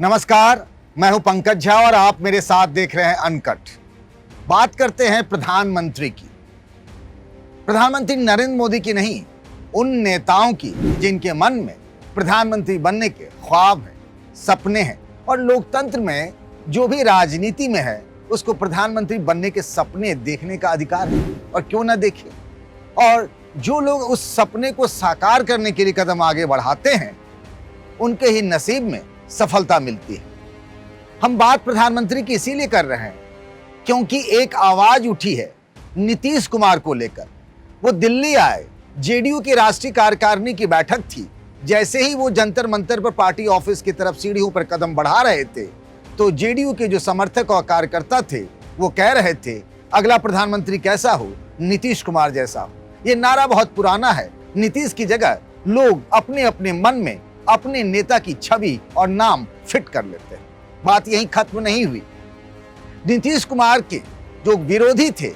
नमस्कार, मैं हूं पंकज झा और आप मेरे साथ देख रहे हैं अनकट। बात करते हैं प्रधानमंत्री की। प्रधानमंत्री नरेंद्र मोदी की नहीं, उन नेताओं की जिनके मन में प्रधानमंत्री बनने के ख्वाब हैं, सपने हैं और लोकतंत्र में जो भी राजनीति में है उसको प्रधानमंत्री बनने के सपने देखने का अधिकार है और क्यों ना देखें। और जो लोग उस सपने को साकार करने के लिए कदम आगे बढ़ाते हैं उनके ही नसीब में सफलता मिलती है। हम बात प्रधानमंत्री की इसीलिए कर रहे हैं क्योंकि एक आवाज उठी है नीतीश कुमार को लेकर। वो दिल्ली आए, जेडीयू की राष्ट्रीय कार्यकारिणी की बैठक थी। जैसे ही वो जंतर मंतर पर पार्टी ऑफिस की तरफ सीढ़ियों पर कदम बढ़ा रहे थे तो जेडीयू के जो समर्थक और कार्यकर्ता थे वो कह रहे थे अगला प्रधानमंत्री कैसा हो, नीतीश कुमार जैसा हो। ये नारा बहुत पुराना है। नीतीश की जगह लोग अपने अपने मन में अपने नेता की छवि और नाम फिट कर लेते हैं। बात यहीं खत्म नहीं हुई। नीतीश कुमार के जो विरोधी थे,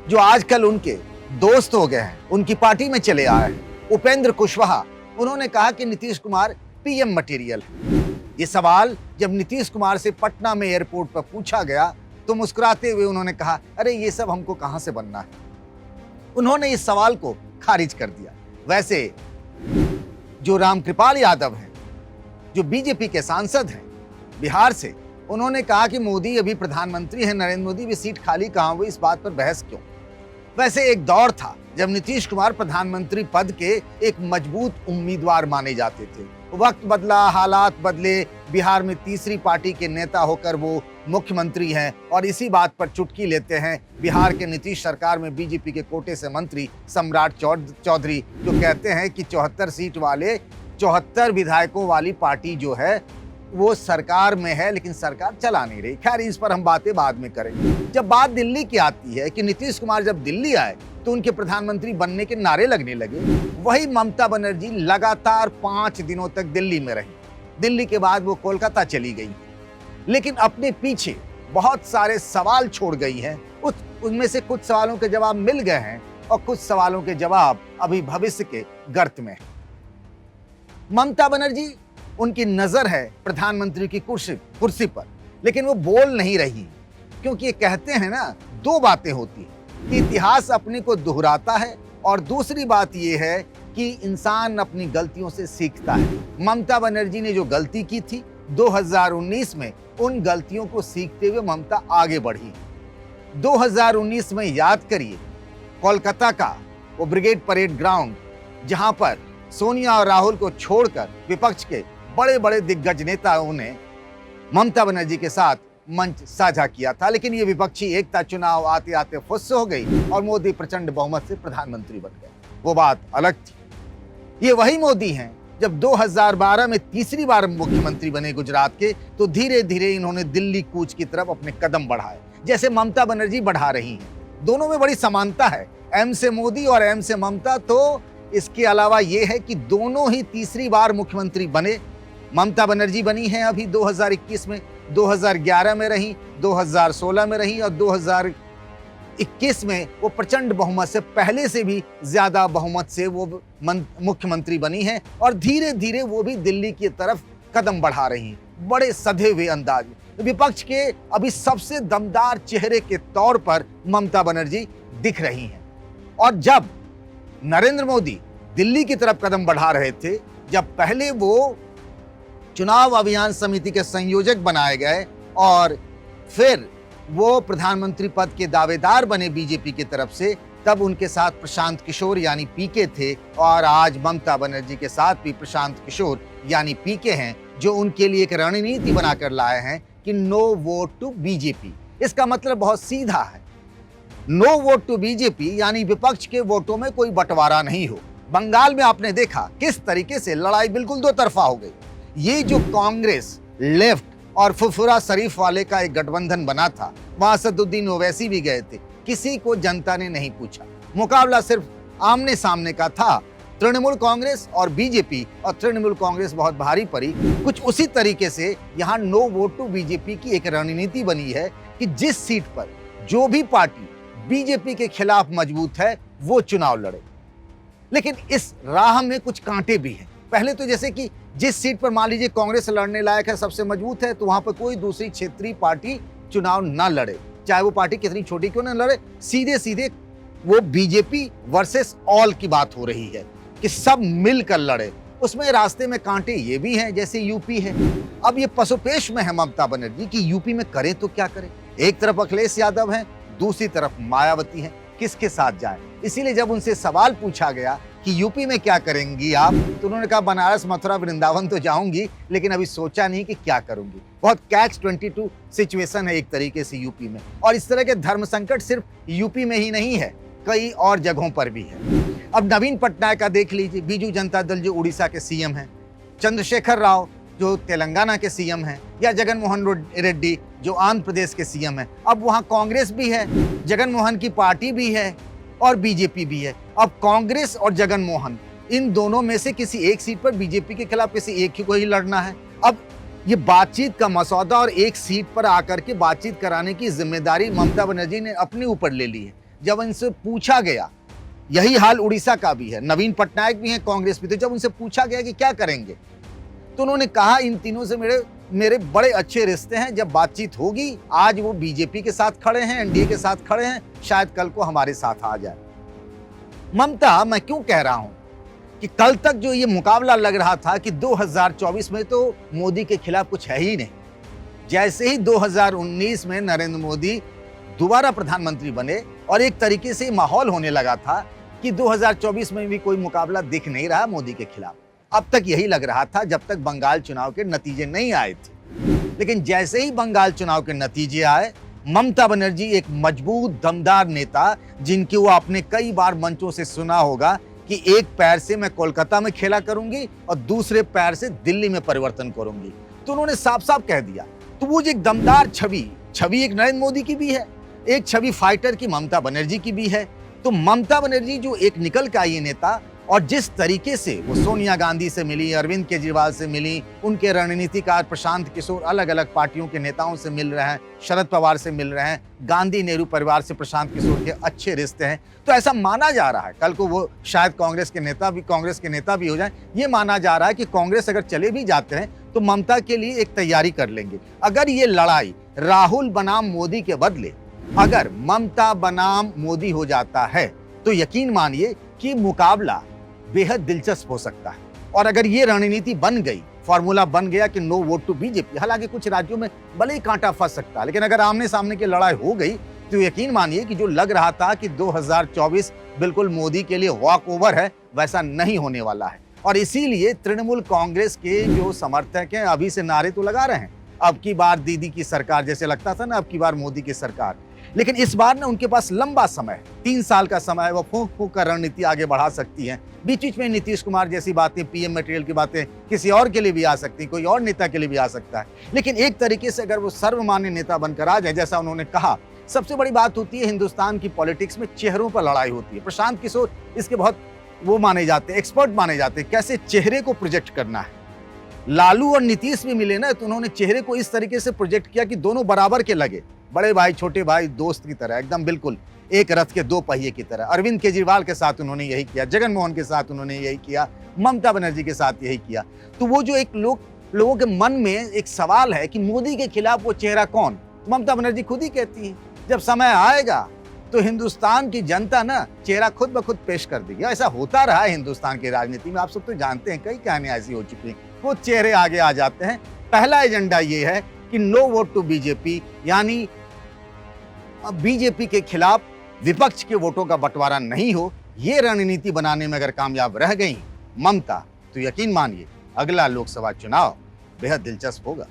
जो आजकल उनके दोस्त हो गए हैं, उनकी पार्टी में चले आए हैं, उपेंद्र कुशवाहा, उन्होंने कहा कि नीतीश कुमार पीएम मटेरियल है। ये सवाल जब नीतीश कुमार से पटना में एयरपोर्ट पर पूछा गया तो मुस्कुराते हुए उन्होंने कहा, अरे ये सब हमको कहां से बनना है। उन्होंने इस सवाल को खारिज कर दिया। वैसे जो रामकृपाल यादव हैं, जो बीजेपी के सांसद हैं बिहार से, उन्होंने कहा कि मोदी अभी प्रधानमंत्री हैं, नरेंद्र मोदी भी सीट खाली कहां हुई, इस बात पर बहस क्यों। वैसे एक दौर था जब नीतीश कुमार प्रधानमंत्री पद के एक मजबूत उम्मीदवार माने जाते थे। वक्त बदला, हालात बदले, बिहार में तीसरी पार्टी के नेता होकर वो मुख्यमंत्री हैं और इसी बात पर चुटकी लेते हैं बिहार के नीतीश सरकार में बीजेपी के कोटे से मंत्री सम्राट चौधरी, जो कहते हैं कि 74 सीट वाले 74 विधायकों वाली पार्टी जो है वो सरकार में है लेकिन सरकार चला नहीं रही। खैर, इस पर हम बातें बाद में करेंगे। जब बात दिल्ली की आती है कि नीतीश कुमार जब दिल्ली आए तो उनके प्रधानमंत्री बनने के नारे लगने लगे, वही ममता बनर्जी लगातार 5 दिनों तक दिल्ली में रही। दिल्ली के बाद वो कोलकाता चली गई, लेकिन अपने पीछे बहुत सारे सवाल छोड़ गई हैं। उनमें से कुछ सवालों के जवाब मिल गए हैं और कुछ सवालों के जवाब अभी भविष्य के गर्त में है। ममता बनर्जी, उनकी नजर है प्रधानमंत्री की कुर्सी पर, लेकिन वो बोल नहीं रही क्योंकि ये कहते हैं ना, दो बातें होती हैं कि इतिहास अपने को दोहराता है और दूसरी बात ये है कि इंसान अपनी गलतियों से सीखता है। ममता बनर्जी ने जो गलती की थी 2019 में, उन गलतियों को सीखते हुए ममता आगे बढ़ी। 2019 में याद करिए कोलकाता का वो ब्रिगेड परेड ग्राउंड, जहां पर सोनिया और राहुल को छोड़कर विपक्ष के बड़े बड़े दिग्गज नेताओं ने ममता बनर्जी के साथ मंच साझा किया था, लेकिन ये विपक्षी एकता चुनाव आते आते फुस हो गई और मोदी प्रचंड बहुमत से प्रधानमंत्री बन गए। वो बात अलग थी। ये वही मोदी हैं जब 2012 में तीसरी बार मुख्यमंत्री बने गुजरात के, तो धीरे धीरे इन्होंने दिल्ली कूच की तरफ अपने कदम बढ़ाए, जैसे ममता बनर्जी बढ़ा रही हैं। दोनों में बड़ी समानता है, एम से मोदी और एम से ममता। तो इसके अलावा यह है कि दोनों ही तीसरी बार मुख्यमंत्री बने। ममता बनर्जी बनी हैं अभी 2021 में, 2011 में रही, 2016 में रही और 2021 में वो प्रचंड बहुमत से, पहले से भी ज्यादा बहुमत से वो मुख्यमंत्री बनी हैं और धीरे धीरे वो भी दिल्ली की तरफ कदम बढ़ा रही हैं, बड़े सधे हुए अंदाज में। विपक्ष के अभी सबसे दमदार चेहरे के तौर पर ममता बनर्जी दिख रही हैं। और जब नरेंद्र मोदी दिल्ली की तरफ कदम बढ़ा रहे थे, जब पहले वो चुनाव अभियान समिति के संयोजक बनाए गए और फिर वो प्रधानमंत्री पद के दावेदार बने बीजेपी की तरफ से, तब उनके साथ प्रशांत किशोर यानी पीके थे और आज ममता बनर्जी के साथ भी प्रशांत किशोर यानी पीके हैं, जो उनके लिए एक रणनीति बनाकर लाए हैं कि नो वोट टू बीजेपी। इसका मतलब बहुत सीधा है, नो वोट टू बीजेपी यानी विपक्ष के वोटों में कोई बंटवारा नहीं हो। बंगाल में आपने देखा किस तरीके से लड़ाई बिल्कुल दो तरफा हो गई। ये जो कांग्रेस, लेफ्ट और फुरफुरा शरीफ वाले का एक गठबंधन बना था, वहां असदुद्दीन ओवैसी भी गए थे, किसी को जनता ने नहीं पूछा। मुकाबला सिर्फ आमने सामने का था, तृणमूल कांग्रेस और बीजेपी, और तृणमूल कांग्रेस बहुत भारी पड़ी। कुछ उसी तरीके से यहाँ नो वोट टू बीजेपी की एक रणनीति बनी है कि जिस सीट पर जो भी पार्टी बीजेपी के खिलाफ मजबूत है वो चुनाव लड़े। लेकिन इस राह में कुछ कांटे भी हैं। पहले तो जैसे कि जिस सीट पर मान लीजिए कांग्रेस लड़ने लायक है, सबसे मजबूत है, तो वहां पर कोई दूसरी क्षेत्रीय पार्टी चुनाव ना लड़े, चाहे वो पार्टी कितनी छोटी क्यों ना लड़े। सीधे सीधे वो बीजेपी वर्सेस ऑल की बात हो रही है कि सब मिलकर लड़े। उसमें रास्ते में कांटे ये भी हैं, जैसे यूपी है। अब ये पसोपेश में है ममता बनर्जी कि यूपी में करें तो क्या करें। एक तरफ अखिलेश यादव हैं, दूसरी तरफ मायावती हैं, किसके साथ जाए। इसीलिए जब उनसे सवाल पूछा गया कि यूपी में क्या करेंगी आप, तो उन्होंने कहा बनारस, मथुरा, वृंदावन तो जाऊंगी, लेकिन अभी सोचा नहीं कि क्या करूंगी। बहुत कैच 22 सिचुएशन है एक तरीके से यूपी में। और इस तरह के धर्म संकट सिर्फ यूपी में ही नहीं है, कई और जगहों पर भी है। अब नवीन पटनायक का देख लीजिए, बीजू जनता दल जो उड़ीसा के सीएम हैं, चंद्रशेखर राव जो तेलंगाना के सीएम हैं, या जगन मोहन रेड्डी जो आंध्र प्रदेश के सीएम हैं। अब वहां कांग्रेस भी है, जगन मोहन की पार्टी भी है और बीजेपी भी है। अब कांग्रेस और जगन मोहन, इन दोनों में से किसी एक सीट पर बीजेपी के खिलाफ किसी एक ही को ही लड़ना है। अब ये बातचीत का मसौदा और एक सीट पर आकर के बातचीत कराने की जिम्मेदारी ममता बनर्जी ने अपने ऊपर ले ली है। जब इनसे पूछा गया, यही हाल उड़ीसा का भी है, नवीन पटनायक भी है, कांग्रेस भी, तो जब उनसे पूछा गया कि क्या करेंगे, तो उन्होंने कहा इन तीनों से मेरे बड़े अच्छे रिश्ते हैं, जब बातचीत होगी, आज वो बीजेपी के साथ खड़े हैं, एनडीए के साथ खड़े हैं, शायद कल को हमारे साथ आ जाए। ममता, मैं क्यों कह रहा हूं कि कल तक जो ये मुकाबला लग रहा था कि 2024 में तो मोदी के खिलाफ कुछ है ही नहीं, जैसे ही 2019 में नरेंद्र मोदी दोबारा प्रधानमंत्री बने और एक तरीके से माहौल होने लगा था कि 2024 में भी कोई मुकाबला दिख नहीं रहा मोदी के खिलाफ। अब तक यही लग रहा था जब तक बंगाल चुनाव के नतीजे नहीं आए थे। लेकिन जैसे ही बंगाल चुनाव के नतीजे आए, ममता बनर्जी एक मजबूत दमदार नेता, जिनकी वो आपने कई बार मंचों से सुना होगा कि एक पैर से मैं कोलकाता में खेला करूंगी और दूसरे पैर से दिल्ली में परिवर्तन करूंगी, तो उन्होंने साफ साफ कह दिया। तो वो जो एक दमदार छवि एक नरेंद्र मोदी की भी है, एक छवि फाइटर की ममता बनर्जी की भी है। तो ममता बनर्जी जो एक निकल के आई नेता, और जिस तरीके से वो सोनिया गांधी से मिली, अरविंद केजरीवाल से मिली, उनके रणनीतिकार प्रशांत किशोर अलग अलग पार्टियों के नेताओं से मिल रहे हैं, शरद पवार से मिल रहे हैं, गांधी नेहरू परिवार से प्रशांत किशोर के अच्छे रिश्ते हैं, तो ऐसा माना जा रहा है कल को वो शायद कांग्रेस के नेता भी हो जाए। ये माना जा रहा है कि कांग्रेस अगर चले भी जाते हैं तो ममता के लिए एक तैयारी कर लेंगे। अगर ये लड़ाई राहुल बनाम मोदी के बदले अगर ममता बनाम मोदी हो जाता है, तो यकीन मानिए कि मुकाबला बेहद दिलचस्प हो सकता है। और अगर ये रणनीति बन गई, फॉर्मूला बन गया कि नो वोट टू बीजेपी, हालांकि कुछ राज्यों में भले ही कांटा फंस सकता है, लेकिन अगर आमने सामने की लड़ाई हो गई, तो यकीन मानिए कि जो लग रहा था कि 2024 बिल्कुल मोदी के लिए वॉक ओवर है, वैसा नहीं होने वाला है। और इसीलिए तृणमूल कांग्रेस के जो समर्थक हैं अभी से नारे तो लगा रहे हैं, अब की बार दीदी की सरकार, जैसे लगता था ना अब की बार मोदी की सरकार। लेकिन इस बार ना उनके पास लंबा समय, 3 साल का समय, वो फूंक फूंक कर रणनीति आगे बढ़ा सकती हैं। बीच बीच में नीतीश कुमार जैसी बातें, पीएम मटेरियल की बातें किसी और के लिए भी आ सकती, कोई और नेता के लिए भी आ सकता है। लेकिन एक तरीके से अगर वो सर्वमान्य नेता बनकर आ जाए, जैसा उन्होंने कहा, सबसे बड़ी बात होती है हिंदुस्तान की पॉलिटिक्स में चेहरों पर लड़ाई होती है। प्रशांत किशोर इसके बहुत वो माने जाते हैं, एक्सपर्ट माने जाते हैं, कैसे चेहरे को प्रोजेक्ट करना है। लालू और नीतीश भी मिले ना, तो उन्होंने चेहरे को इस तरीके से प्रोजेक्ट किया कि दोनों बराबर के लगे, बड़े भाई छोटे भाई दोस्त की तरह, एकदम बिल्कुल एक रथ के 2 पहिए की तरह। अरविंद केजरीवाल के साथ उन्होंने यही किया, जगन मोहन के साथ उन्होंने यही किया, ममता बनर्जी के साथ यही किया। तो वो जो एक लोगों के मन में एक सवाल है कि मोदी के खिलाफ वो चेहरा कौन, तो ममता बनर्जी खुद ही कहती है जब समय आएगा तो हिंदुस्तान की जनता ना चेहरा खुद ब खुद पेश कर देगी। ऐसा होता रहा है हिंदुस्तान की राजनीति में, आप सब तो जानते हैं, कई कहानियां ऐसी हो चुकी हैं, वो चेहरे आगे आ जाते हैं। पहला एजेंडा ये है कि नो वोट टू बीजेपी, यानी बीजेपी के खिलाफ विपक्ष के वोटों का बंटवारा नहीं हो। ये रणनीति बनाने में अगर कामयाब रह गई ममता, तो यकीन मानिए अगला लोकसभा चुनाव बेहद दिलचस्प होगा।